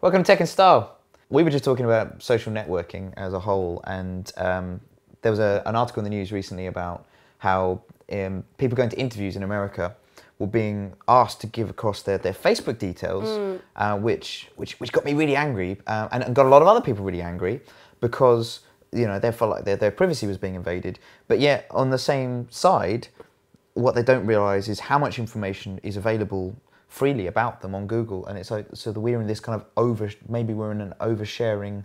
Welcome to Tech and Style. We were just talking about social networking as a whole, and there was an article in the news recently about how people going to interviews in America were being asked to give across their Facebook details, which got me really angry, and got a lot of other people really angry because they felt like their privacy was being invaded. But yet, on the same side, what they don't realise is how much information is available freely about them on Google, and it's like so that we're in this kind of maybe we're in an oversharing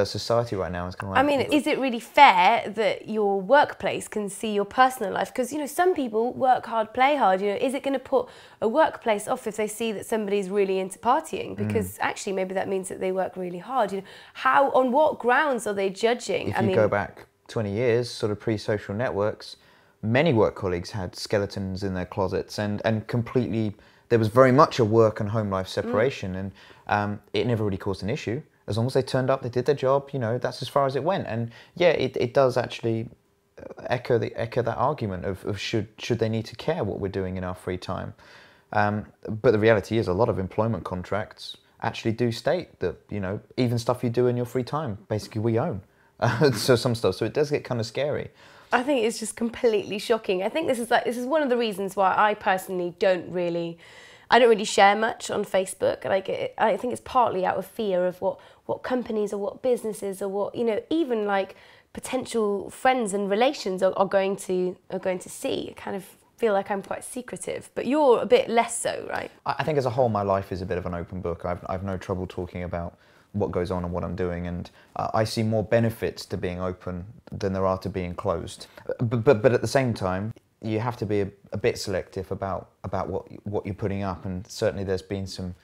society right now. It's kind of like, I mean, is it really fair that your workplace can see your personal life? Because some people work hard, play hard. Is it going to put a workplace off if they see that somebody's really into partying? Because actually, maybe that means that they work really hard. On what grounds are they judging? If you go back 20 years, sort of pre-social networks, many work colleagues had skeletons in their closets, and completely. There was very much a work and home life separation, and it never really caused an issue. As long as they turned up, they did their job, that's as far as it went. And yeah, it does actually echo that argument of should they need to care what we're doing in our free time. But the reality is a lot of employment contracts actually do state that, even stuff you do in your free time, basically we own. So some stuff, so it does get kind of scary. I think it's just completely shocking. I think this is one of the reasons why I personally don't really share much on Facebook. I think it's partly out of fear of what companies or what businesses or what even like potential friends and relations are going to see. I kind of feel like I'm quite secretive, but you're a bit less so, right? I think as a whole, my life is a bit of an open book. I've no trouble talking about what goes on and what I'm doing, and I see more benefits to being open than there are to being closed. But at the same time, you have to be a bit selective about what you're putting up, and certainly there's been some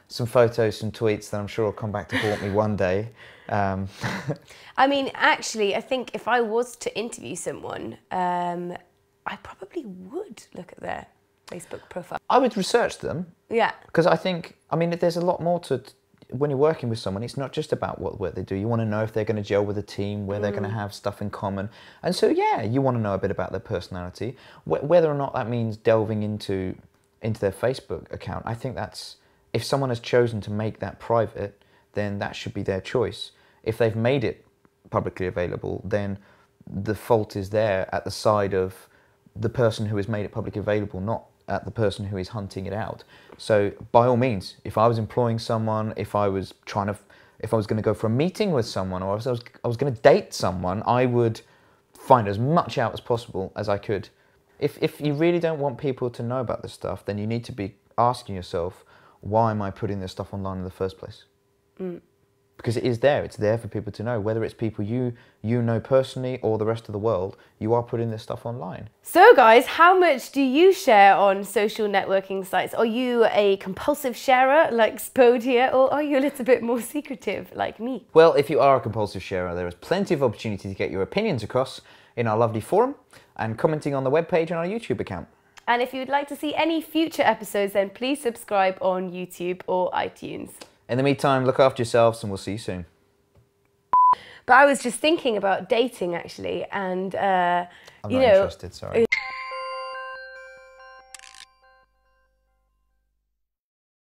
photos, some tweets that I'm sure will come back to haunt me one day. I mean, actually, I think if I was to interview someone, I probably would look at their Facebook profile. I would research them. Yeah. Because I think, there's a lot more to when you're working with someone. It's not just about what work they do. You want to know if they're going to gel with a team, where they're going to have stuff in common. And so, yeah, you want to know a bit about their personality. Whether or not that means delving into their Facebook account, I think that's, if someone has chosen to make that private, then that should be their choice. If they've made it publicly available, then the fault is there at the side of the person who has made it publicly available, not at the person who is hunting it out. So by all means, if I was employing someone, if I was going to go for a meeting with someone, or if I was going to date someone, I would find as much out as possible as I could. If you really don't want people to know about this stuff, then you need to be asking yourself, why am I putting this stuff online in the first place? Because it is there. It's there for people to know. Whether it's people you know personally or the rest of the world, you are putting this stuff online. So guys, how much do you share on social networking sites? Are you a compulsive sharer like Spode here, or are you a little bit more secretive like me? Well, if you are a compulsive sharer, there is plenty of opportunity to get your opinions across in our lovely forum and commenting on the webpage and our YouTube account. And if you'd like to see any future episodes, then please subscribe on YouTube or iTunes. In the meantime, look after yourselves and we'll see you soon. But I was just thinking about dating actually, and I'm not interested, sorry.